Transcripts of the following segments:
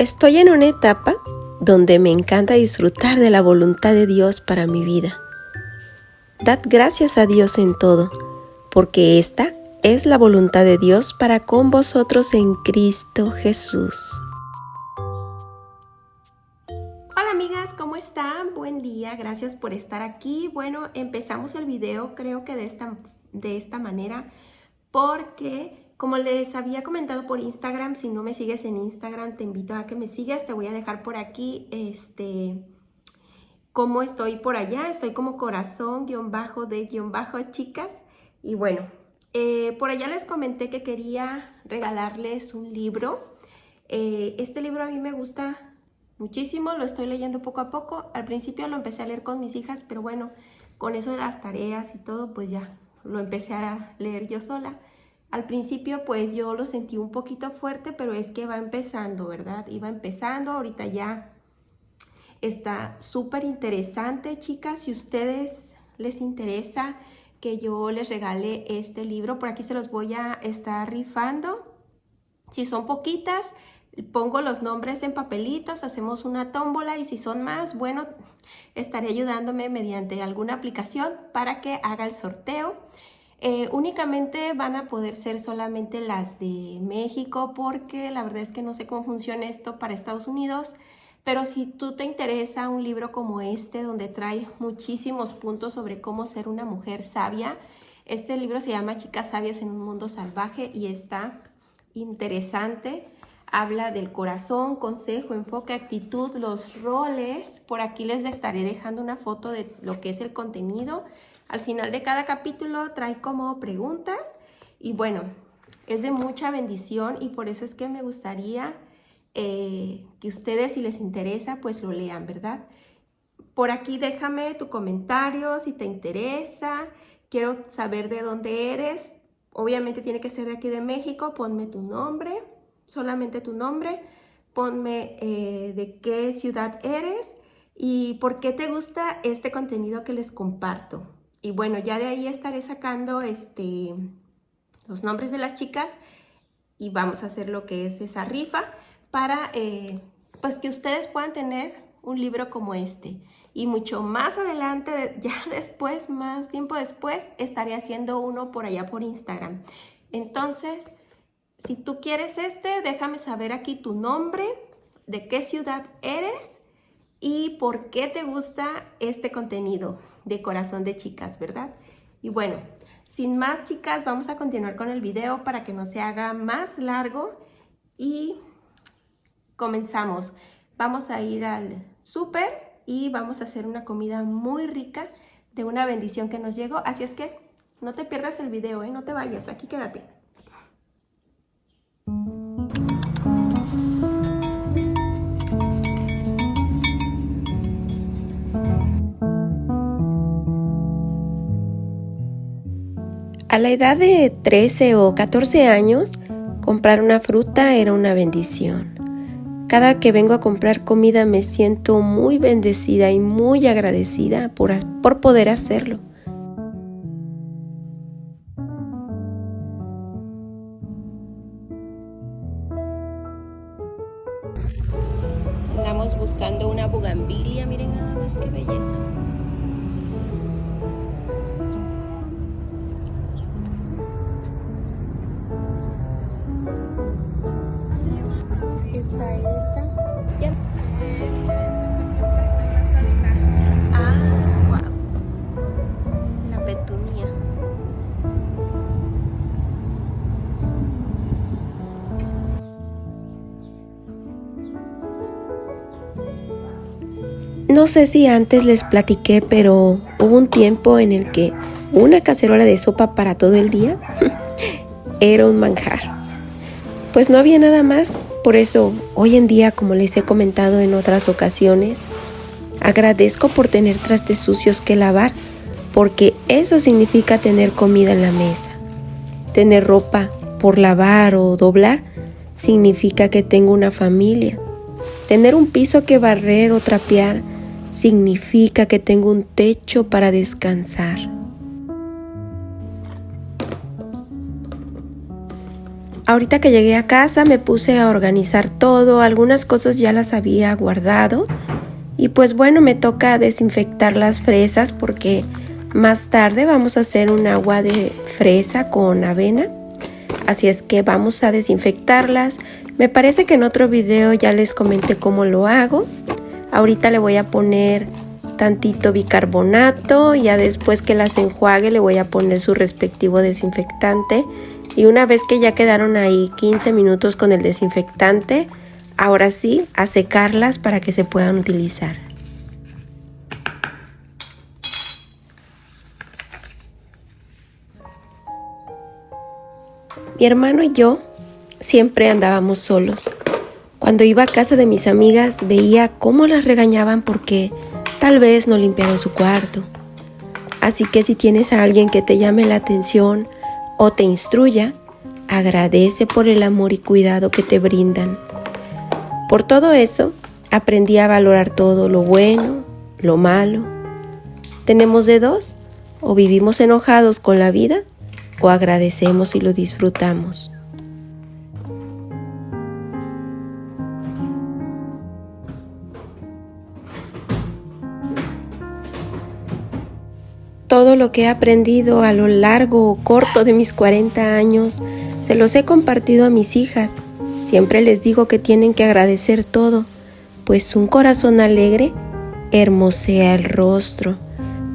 Estoy en una etapa donde me encanta disfrutar de la voluntad de Dios para mi vida. Dad gracias a Dios en todo, porque esta es la voluntad de Dios para con vosotros en Cristo Jesús. Hola amigas, ¿cómo están? Buen día, gracias por estar aquí. Bueno, empezamos el video creo que de esta manera porque como les había comentado por Instagram, si no me sigues en Instagram te invito a que me sigas. Te voy a dejar por aquí cómo estoy por allá. Estoy como corazón_de_chicas. Y bueno, por allá les comenté que quería regalarles un libro. Este libro a mí me gusta muchísimo, lo estoy leyendo poco a poco. Al principio lo empecé a leer con mis hijas, pero bueno, con eso de las tareas y todo, pues ya lo empecé a leer yo sola. Al principio pues yo lo sentí un poquito fuerte, pero es que va empezando, ¿verdad? Iba empezando, ahorita ya está súper interesante, chicas. Si a ustedes les interesa que yo les regale este libro, por aquí se los voy a estar rifando. Si son poquitas, pongo los nombres en papelitos, hacemos una tómbola, y si son más, bueno, estaré ayudándome mediante alguna aplicación para que haga el sorteo. Únicamente van a poder ser solamente las de México, porque la verdad es que no sé cómo funciona esto para Estados Unidos. Pero si tú te interesa un libro como este, donde trae muchísimos puntos sobre cómo ser una mujer sabia, este libro se llama Chicas Sabias en un Mundo Salvaje y está interesante. Habla del corazón, consejo, enfoque, actitud, los roles. Por aquí les estaré dejando una foto de lo que es el contenido. Al final de cada capítulo trae como preguntas y bueno, es de mucha bendición, y por eso es que me gustaría que ustedes, si les interesa, pues lo lean, ¿verdad? Por aquí déjame tu comentario si te interesa. Quiero saber de dónde eres. Obviamente tiene que ser de aquí de México. Ponme tu nombre, solamente tu nombre. Ponme de qué ciudad eres y por qué te gusta este contenido que les comparto. Y bueno, ya de ahí estaré sacando los nombres de las chicas y vamos a hacer lo que es esa rifa para pues que ustedes puedan tener un libro como este. Y mucho más adelante, ya después, más tiempo después, estaré haciendo uno por allá por Instagram. Entonces, si tú quieres déjame saber aquí tu nombre, de qué ciudad eres y por qué te gusta este contenido de Corazón de Chicas, ¿verdad? Y bueno, sin más, chicas, vamos a continuar con el video para que no se haga más largo y comenzamos. Vamos a ir al súper y vamos a hacer una comida muy rica de una bendición que nos llegó. Así es que no te pierdas el video, no te vayas, aquí quédate. A la edad de 13 o 14 años, comprar una fruta era una bendición. Cada que vengo a comprar comida me siento muy bendecida y muy agradecida por poder hacerlo. Andamos buscando una bugambilia, miren nada más qué belleza. Está esa. Ya. Ah, wow. La petunia. No sé si antes les platiqué, pero hubo un tiempo en el que una cacerola de sopa para todo el día era un manjar. Pues no había nada más. Por eso, hoy en día, como les he comentado en otras ocasiones, agradezco por tener trastes sucios que lavar, porque eso significa tener comida en la mesa. Tener ropa por lavar o doblar significa que tengo una familia. Tener un piso que barrer o trapear significa que tengo un techo para descansar. Ahorita que llegué a casa me puse a organizar todo, algunas cosas ya las había guardado y pues bueno, me toca desinfectar las fresas porque más tarde vamos a hacer un agua de fresa con avena, así es que vamos a desinfectarlas. Me parece que en otro video ya les comenté cómo lo hago. Ahorita le voy a poner tantito bicarbonato y ya después que las enjuague le voy a poner su respectivo desinfectante. Y una vez que ya quedaron ahí 15 minutos con el desinfectante, ahora sí, a secarlas para que se puedan utilizar. Mi hermano y yo siempre andábamos solos. Cuando iba a casa de mis amigas veía cómo las regañaban porque tal vez no limpiaron su cuarto. Así que si tienes a alguien que te llame la atención o te instruya, agradece por el amor y cuidado que te brindan. Por todo eso, aprendí a valorar todo lo bueno, lo malo. Tenemos de dos, o vivimos enojados con la vida, o agradecemos y lo disfrutamos. Todo lo que he aprendido a lo largo o corto de mis 40 años, se los he compartido a mis hijas. Siempre les digo que tienen que agradecer todo, pues un corazón alegre hermosea el rostro,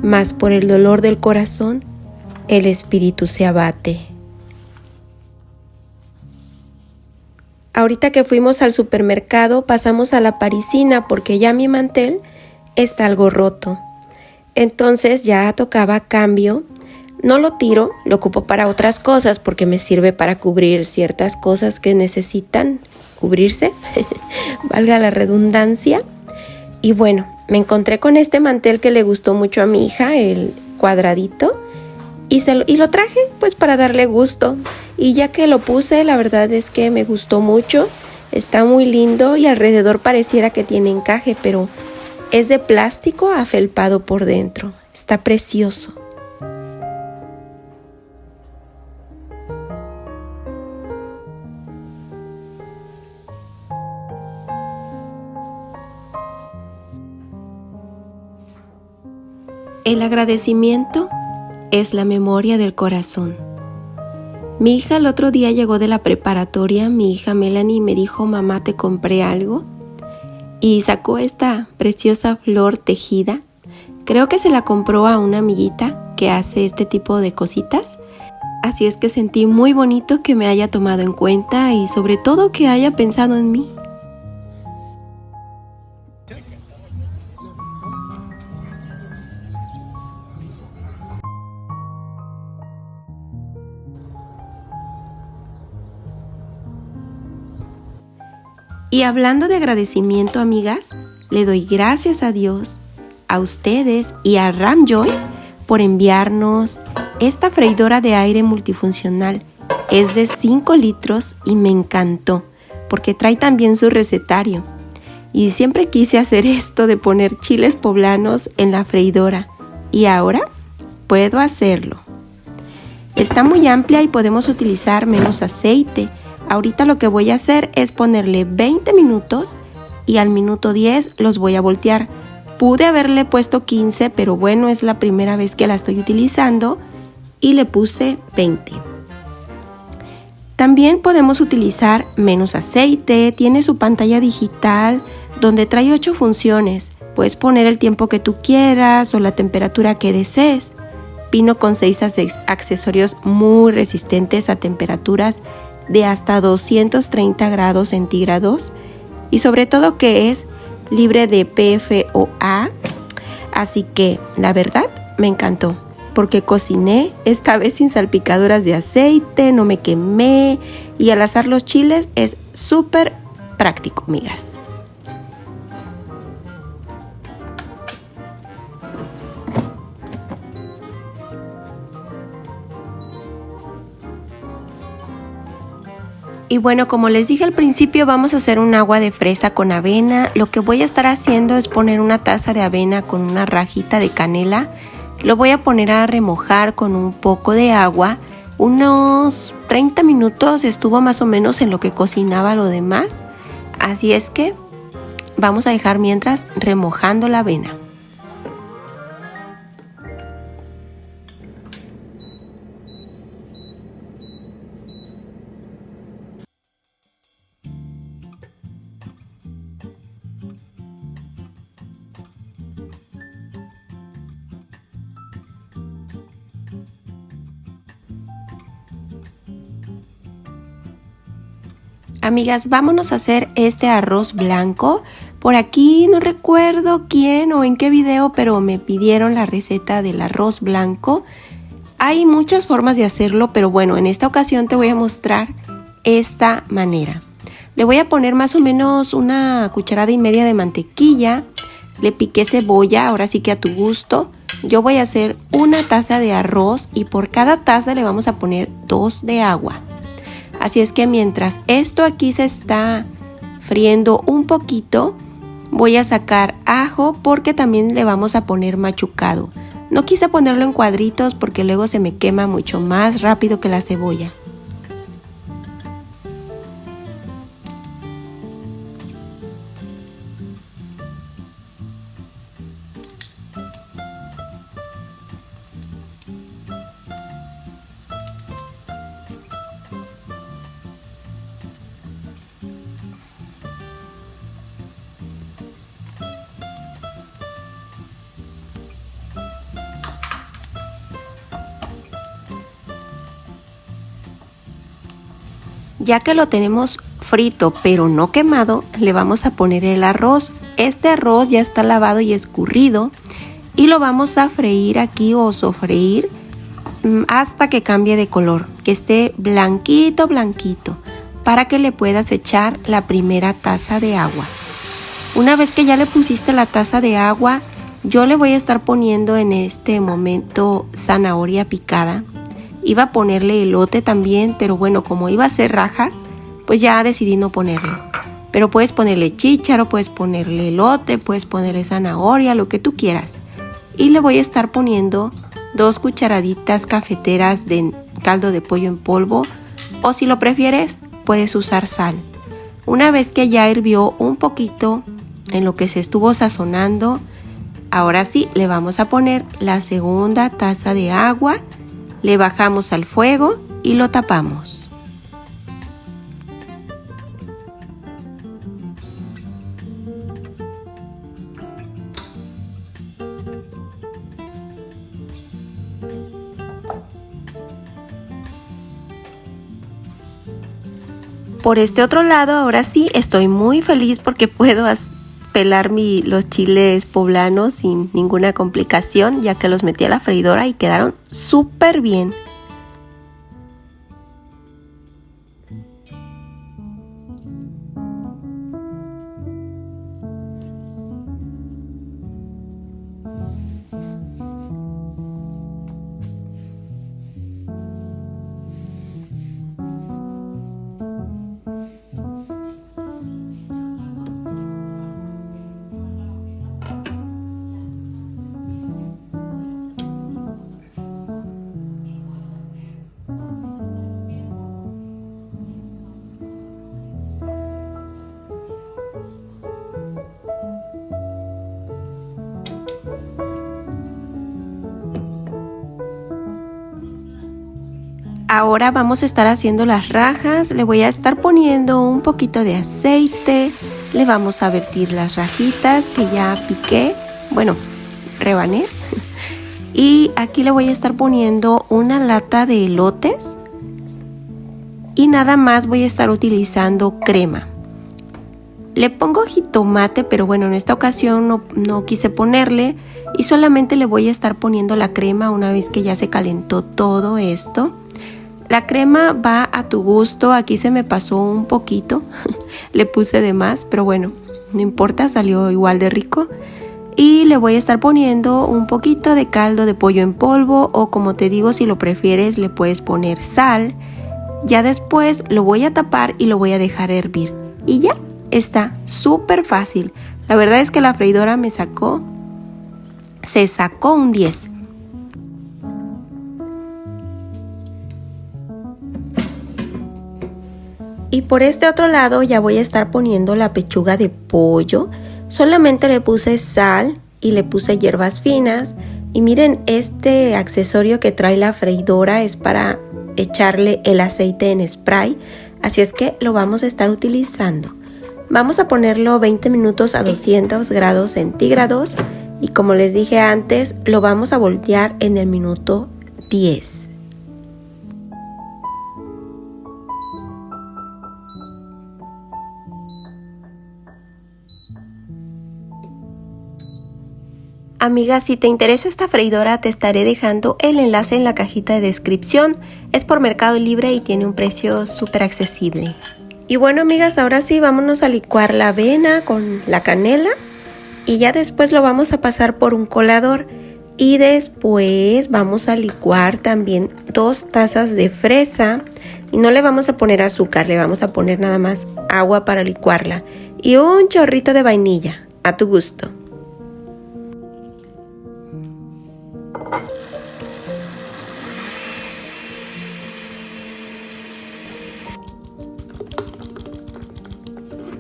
mas por el dolor del corazón, el espíritu se abate. Ahorita que fuimos al supermercado, pasamos a la parisina porque ya mi mantel está algo roto. Entonces ya tocaba cambio. No lo tiro, lo ocupo para otras cosas porque me sirve para cubrir ciertas cosas que necesitan cubrirse, valga la redundancia. Y bueno, me encontré con este mantel que le gustó mucho a mi hija, el cuadradito, y lo traje pues para darle gusto. Y ya que lo puse, la verdad es que me gustó mucho, está muy lindo y alrededor pareciera que tiene encaje, pero es de plástico afelpado por dentro. Está precioso. El agradecimiento es la memoria del corazón. Mi hija el otro día llegó de la preparatoria, mi hija Melanie me dijo, mamá, te compré algo. Y sacó esta preciosa flor tejida. Creo que se la compró a una amiguita que hace este tipo de cositas. Así es que sentí muy bonito que me haya tomado en cuenta y sobre todo que haya pensado en mí. Y hablando de agradecimiento, amigas, le doy gracias a Dios, a ustedes y a Ramjoy por enviarnos esta freidora de aire multifuncional. Es de 5 litros y me encantó porque trae también su recetario. Y siempre quise hacer esto de poner chiles poblanos en la freidora y ahora puedo hacerlo. Está muy amplia y podemos utilizar menos aceite. Ahorita lo que voy a hacer es ponerle 20 minutos y al minuto 10 los voy a voltear. Pude haberle puesto 15, pero bueno, es la primera vez que la estoy utilizando y le puse 20. También podemos utilizar menos aceite, tiene su pantalla digital donde trae 8 funciones. Puedes poner el tiempo que tú quieras o la temperatura que desees. Vino con 6 accesorios muy resistentes a temperaturas de hasta 230 grados centígrados y sobre todo que es libre de PFOA, así que la verdad me encantó porque cociné esta vez sin salpicaduras de aceite, no me quemé y al asar los chiles es súper práctico, amigas. Y bueno, como les dije al principio, vamos a hacer un agua de fresa con avena. Lo que voy a estar haciendo es poner una taza de avena con una rajita de canela. Lo voy a poner a remojar con un poco de agua Unos 30 minutos estuvo más o menos en lo que cocinaba lo demás. Así es que vamos a dejar mientras remojando la avena. Amigas, vámonos a hacer este arroz blanco. Por aquí no recuerdo quién o en qué video, pero me pidieron la receta del arroz blanco. Hay muchas formas de hacerlo, pero bueno, en esta ocasión te voy a mostrar esta manera. Le voy a poner más o menos 1,5 cucharadas de mantequilla. Le piqué cebolla, ahora sí que a tu gusto. Yo voy a hacer 1 taza de arroz y por cada taza le vamos a poner 2 de agua. Así es que mientras esto aquí se está friendo un poquito, voy a sacar ajo porque también le vamos a poner machucado. No quise ponerlo en cuadritos porque luego se me quema mucho más rápido que la cebolla. Ya que lo tenemos frito pero no quemado, le vamos a poner el arroz. Este arroz ya está lavado y escurrido y lo vamos a freír aquí o sofreír hasta que cambie de color, que esté blanquito, blanquito, para que le puedas echar la primera taza de agua. Una vez que ya le pusiste la taza de agua, yo le voy a estar poniendo en este momento zanahoria picada. Iba a ponerle elote también, pero bueno, como iba a hacer rajas, pues ya decidí no ponerlo. Pero puedes ponerle chícharo, puedes ponerle elote, puedes ponerle zanahoria, lo que tú quieras. Y le voy a estar poniendo 2 cucharaditas cafeteras de caldo de pollo en polvo, o si lo prefieres, puedes usar sal. Una vez que ya hirvió un poquito en lo que se estuvo sazonando, ahora sí le vamos a poner la segunda taza de agua. Le bajamos al fuego y lo tapamos. Por este otro lado, ahora sí, estoy muy feliz porque puedo pelar los chiles poblanos sin ninguna complicación, ya que los metí a la freidora y quedaron súper bien. Ahora vamos a estar haciendo las rajas. Le voy a estar poniendo un poquito de aceite. Le vamos a vertir las rajitas que ya piqué. Bueno, rebané. Y aquí le voy a estar poniendo 1 lata de elotes. Y nada más voy a estar utilizando crema. Le pongo jitomate, pero bueno, en esta ocasión no quise ponerle. Y solamente le voy a estar poniendo la crema una vez que ya se calentó todo esto. La crema va a tu gusto, aquí se me pasó un poquito, le puse de más, pero bueno, no importa, salió igual de rico. Y le voy a estar poniendo un poquito de caldo de pollo en polvo o como te digo, si lo prefieres le puedes poner sal. Ya después lo voy a tapar y lo voy a dejar hervir. Y ya, está súper fácil. La verdad es que la freidora se sacó un 10. Y por este otro lado ya voy a estar poniendo la pechuga de pollo. Solamente le puse sal y le puse hierbas finas. Y miren, este accesorio que trae la freidora es para echarle el aceite en spray. Así es que lo vamos a estar utilizando. Vamos a ponerlo 20 minutos a 200 grados centígrados. Y como les dije antes, lo vamos a voltear en el minuto 10. Amiga, si te interesa esta freidora, te estaré dejando el enlace en la cajita de descripción. Es por Mercado Libre y tiene un precio súper accesible. Y bueno, amigas, ahora sí, vámonos a licuar la avena con la canela. Y ya después lo vamos a pasar por un colador. Y después vamos a licuar también 2 tazas de fresa. Y no le vamos a poner azúcar, le vamos a poner nada más agua para licuarla. Y un chorrito de vainilla, a tu gusto.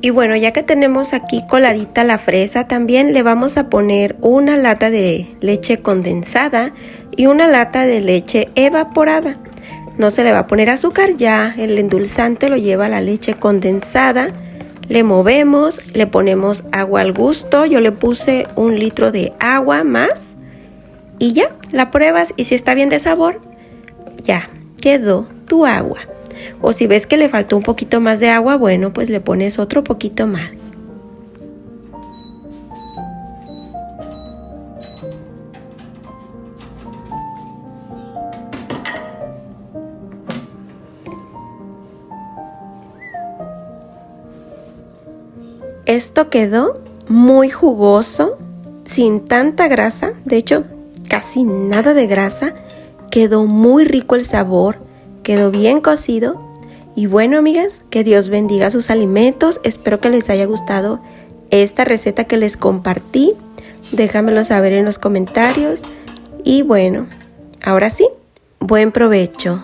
Y bueno, ya que tenemos aquí coladita la fresa, también le vamos a poner una lata de leche condensada y una lata de leche evaporada. No se le va a poner azúcar, ya el endulzante lo lleva la leche condensada. Le movemos, le ponemos agua al gusto. Yo le puse 1 litro de agua más y ya, la pruebas y si está bien de sabor, ya quedó tu agua. O si ves que le faltó un poquito más de agua, bueno, pues le pones otro poquito más. Esto quedó muy jugoso, sin tanta grasa, de hecho casi nada de grasa. Quedó muy rico el sabor, quedó bien cocido. Y bueno, amigas, que Dios bendiga sus alimentos. Espero que les haya gustado esta receta que les compartí. Déjamelo saber en los comentarios. Y bueno, ahora sí, buen provecho.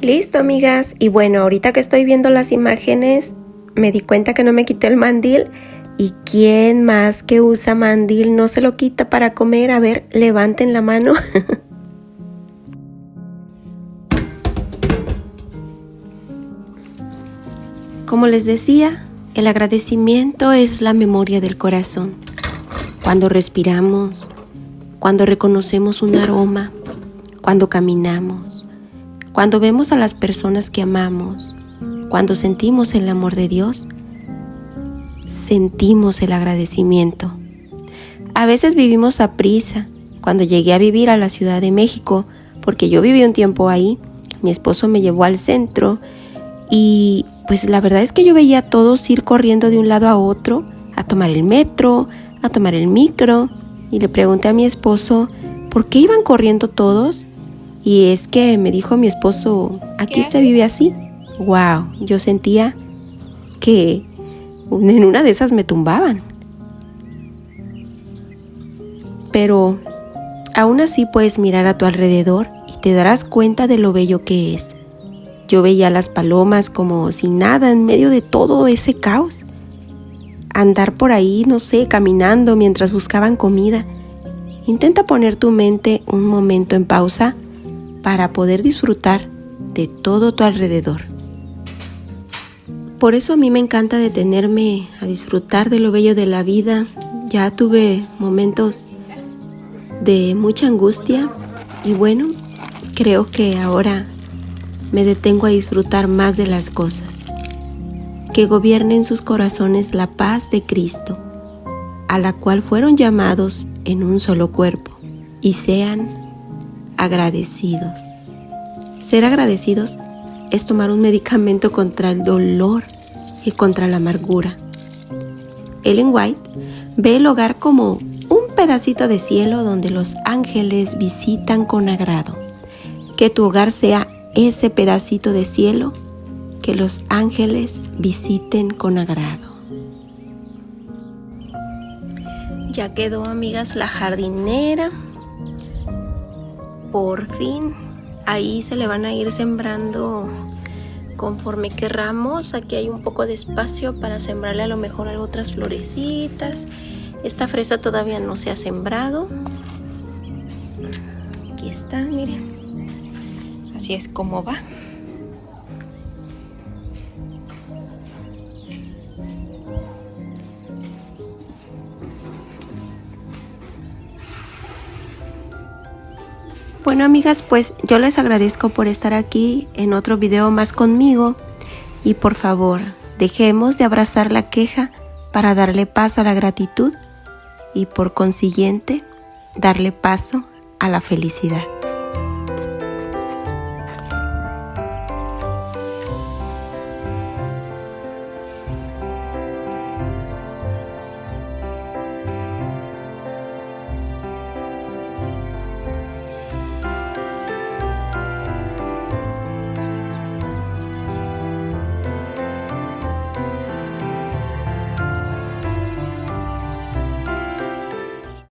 Listo, amigas, y bueno, ahorita que estoy viendo las imágenes me di cuenta que no me quité el mandil. ¿Y quién más que usa mandil no se lo quita para comer? A ver, levanten la mano. Como les decía, el agradecimiento es la memoria del corazón. Cuando respiramos, cuando reconocemos un aroma, cuando caminamos, cuando vemos a las personas que amamos, cuando sentimos el amor de Dios, sentimos el agradecimiento. A veces vivimos a prisa. Cuando llegué a vivir a la Ciudad de México, porque yo viví un tiempo ahí, mi esposo me llevó al centro y pues la verdad es que yo veía a todos ir corriendo de un lado a otro, a tomar el metro, a tomar el micro, y le pregunté a mi esposo, ¿por qué iban corriendo todos? Y es que me dijo mi esposo, aquí se vive así. Wow, yo sentía que en una de esas me tumbaban. Pero aún así puedes mirar a tu alrededor y te darás cuenta de lo bello que es. Yo veía a las palomas como sin nada en medio de todo ese caos. Andar por ahí, no sé, caminando mientras buscaban comida. Intenta poner tu mente un momento en pausa para poder disfrutar de todo tu alrededor. Por eso a mí me encanta detenerme a disfrutar de lo bello de la vida. Ya tuve momentos de mucha angustia y bueno, creo que ahora me detengo a disfrutar más de las cosas. Que gobierne en sus corazones la paz de Cristo, a la cual fueron llamados en un solo cuerpo, y sean agradecidos. Ser agradecidos es tomar un medicamento contra el dolor y contra la amargura. Ellen White ve el hogar como un pedacito de cielo donde los ángeles visitan con agrado. Que tu hogar sea ese pedacito de cielo que los ángeles visiten con agrado. Ya quedó, amigas, la jardinera. Por fin, ahí se le van a ir sembrando conforme querramos. Aquí hay un poco de espacio para sembrarle a lo mejor otras florecitas. Esta fresa todavía no se ha sembrado. Aquí está, miren. Así es como va. Bueno, amigas, pues yo les agradezco por estar aquí en otro video más conmigo y por favor, dejemos de abrazar la queja para darle paso a la gratitud y por consiguiente, darle paso a la felicidad.